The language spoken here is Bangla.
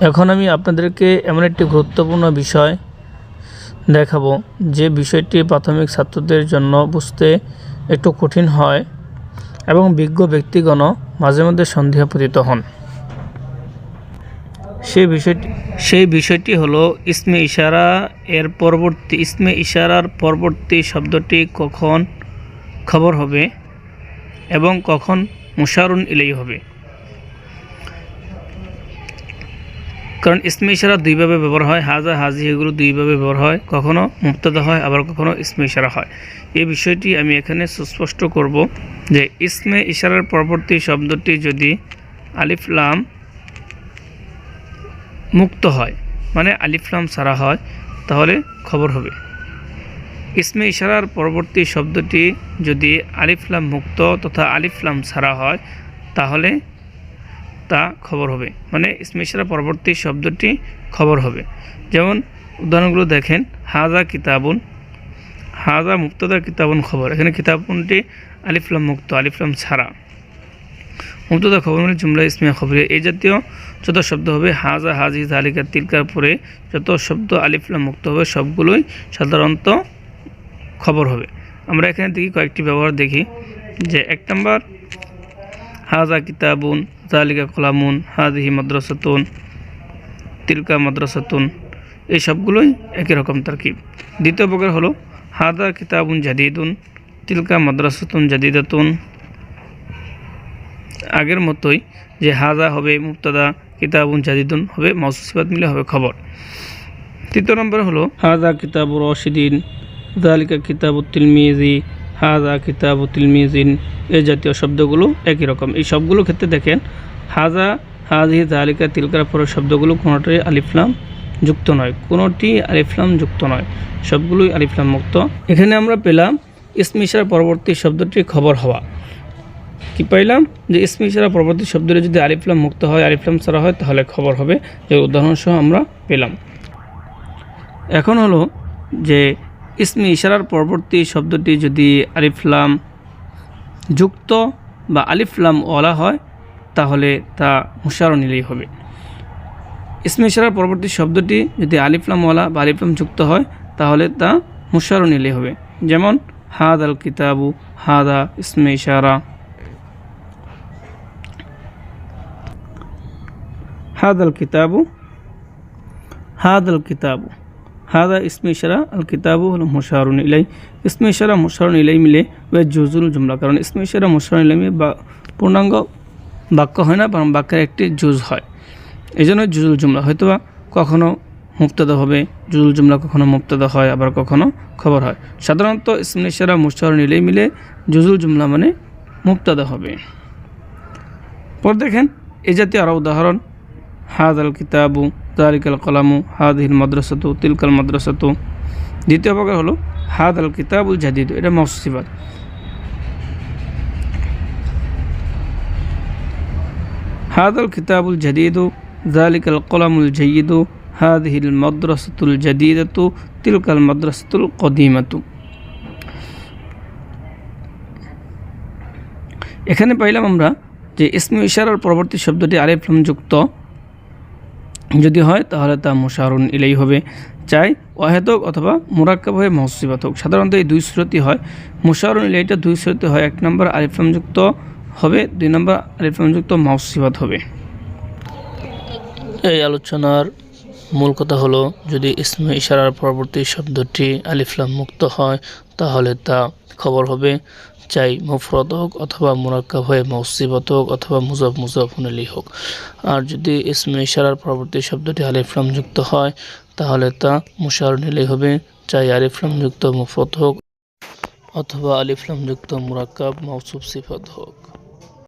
এখন আমি আপনাদেরকে এমন একটি গুরুত্বপূর্ণ বিষয় দেখাবো যে বিষয়টি প্রাথমিক ছাত্রদের জন্য বুঝতে একটু কঠিন হয় এবং বিজ্ঞ ব্যক্তিগণ মাঝে মধ্যে সন্দেহে পতিত হন। সেই বিষয়টি হলো ইসমে ইশারা এর পরবর্তী ইসমে ইশারার পরবর্তী শব্দটি কখন খবর হবে এবং কখন মুশারুন ইলাইহি হবে। কারণ ইসমে ইশারা দুইভাবে ব্যবহার হয়, হাজা হাজি এগুলো দুইভাবে ব্যবহার হয়, কখনো মুবতাদা হয় আবার কখনো ইসমে ইশারা হয়। এই বিষয়টি আমি এখানে সুস্পষ্ট করব যে ইসমে ইশারার পরবর্তী শব্দটি যদি আলিফ লাম মুক্ত হয়, মানে আলিফ লাম ছাড়া হয়, তাহলে খবর হবে। ইসমে ইশারার পরবর্তী শব্দটি যদি আলিফ লাম মুক্ত তথা আলিফ লাম ছাড়া হয়, তাহলে তা খবর হবে, মানে ইসমে ইশারার পরবর্তী শব্দটি খবর হবে। যেমন উদাহরণগুলো দেখেন, হাজা কিতাবুন, হাজা মুক্তদা কিতাবুন খবর, এখানে কিতাবুনটি আলিফ লাম মুক্ত, আলিফ লাম ছাড়া। মুবতাদা খবর মানে জুমলা ইসমিয়া খবর। এই জাতীয় যত শব্দ হবে হাজা হাজি জালিকা তিলকার পরে যত শব্দ আলিফ লাম মুক্ত হবে সবগুলোই সাধারণত খবর হবে। আমরা এখানে দেখি কয়েকটি ব্যবহার দেখি, যে 1 নম্বর হাজা কিতাবুন, জালিকা কলামুন, হাজিহি মাদ্রাসাতুন, তিলকা মাদ্রাসাতুন, এই সবগুলোই একই রকম তারকিব। দ্বিতীয় প্রকার হলো হাজা কিতাবুন জাদিদুন, তিলকা মাদ্রাসাতুন জাদিদাতুন। আগের মতোই যে হাজা হবে মুবতাদা, কিতাবুন জাদিদুন হবে মাউসুফ সিফাত মিলে হবে খবর। তৃতীয় নম্বর হলো হাজা কিতাবুর রশিদিন, জালিকা কিতাবুত তিলমিজি, হাজা কিতাবুত তিলমিজিন, এই জাতীয় শব্দগুলো একই রকম। এই সবগুলো ক্ষেত্রে দেখেন হাজা হাজি জালিকা তিলকার পরের শব্দগুলো কোনোটাই আলিফ লাম যুক্ত নয়, কোনোটি আলিফ লাম যুক্ত নয়, সবগুলোই আলিফ লাম মুক্ত। এখানে আমরা পেলাম ইসমে ইশারার পরবর্তী শব্দটি খবর হওয়া। কি পাইলাম যে ইসমে ইশারা পরবর্তী শব্দটি যদি আলিফ লাম মুক্ত হয়, আলিফ লাম ছাড়া হয়, তাহলে খবর হবে, যে উদাহরণ সহ আমরা পেলাম। এখন হলো যে ইসমে ইশারার পরবর্তী শব্দটি যদি আলিফ লাম যুক্ত বা আলিফ লাম ওয়ালা হয়, তাহলে তা মুশারুন ইলাইহি হবে। ইসমে ইশারার পরবর্তী শব্দটি যদি আলিফ লাম ওয়ালা বা আলিফ লাম যুক্ত হয়, তাহলে তা মুশারুন ইলাইহি হবে। যেমন হাদাল কিতাবু, হাদা ইসমে ইশারা, হাদাল কিতাবু, হাদাল কিতাবু, হাদা ইসমে ইশারা, আল কিতাবু হলো মুশারুন ইলাইহি। ইসমে ইশারা মুশারুন ইলাইহি মিলে জুজুল জুমলা, কারণ ইসমে ইশারা মুশারুন ইলাইহি পূর্ণাঙ্গ বাক্য হয় না, বরং বাক্যের একটি জুজ হয়, এই জন্য জুজুল জুমলা। হয়তোবা কখনো মুবতাদা হবে জুজুল জুমলা, কখনো মুবতাদা হয় আবার কখনো খবর হয়। সাধারণত ইসমে ইশারা মুশারুন ইলাইহি মিলে জুজুল জুমলা মানে মুবতাদা হবে। পর দেখেন এই জাতীয় আরও উদাহরণ, হাদাল কিতাবু, জালিকাল কলামু, হাদিহিল মাদ্রাসাতু, তিলকাল মাদ্রাসাতু। দ্বিতীয় প্রকার হলো হাদাল কিতাবুল জাদিদ, এটা মাউসুফ সিফাত। হাদাল কিতাবুল জাদিদু, জালিকাল কলামুল জাইয়িদু, হাদিহিল মাদ্রাসাতুল জাদিদাতু, তিলকাল মাদ্রাসাতুল কদিমাতু। এখানে পাইলাম আমরা যে ইসমে ইশারার পরবর্তী শব্দটি আলিফ লাম যুক্ত যদি হয়, তাহলে তা মুশারুন ইলাইহি হবে, চাই ওয়াহেদক অথবা মুরাক্কাব হয়ে মাউসুফ সিফাত হোক। সাধারণত এই দুই সূরতই হয়, মুশারুন ইলাইহিটা দুই সূরতে হয়। 1 নম্বর আলিফ লাম যুক্ত হবে, 2 নম্বর আলিফ লাম যুক্ত মাউসুফ সিফাত হবে। এই আলোচনার মূল কথা হলো, যদি ইসমে ইশারার পরবর্তী শব্দটি আলিফ লাম মুক্ত হয়, তাহলে তা খবর হবে, চাই মুফরদ হোক অথবা মুরাক্কাব হয়ে মাউসুফ সিফাত হোক অথবা মুজাফ মুজাফুন ইলাইহি হোক। আর যদি ইসমে ইশারার পরবর্তী শব্দটি আলিফ লাম যুক্ত হয়, তাহলে তা মুশারুন ইলাইহি হবে, চাই আলিফ লাম যুক্ত মুফরদ হোক অথবা আলিফ লাম যুক্ত মুরাক্কাব মাউসুফ সিফাত হোক।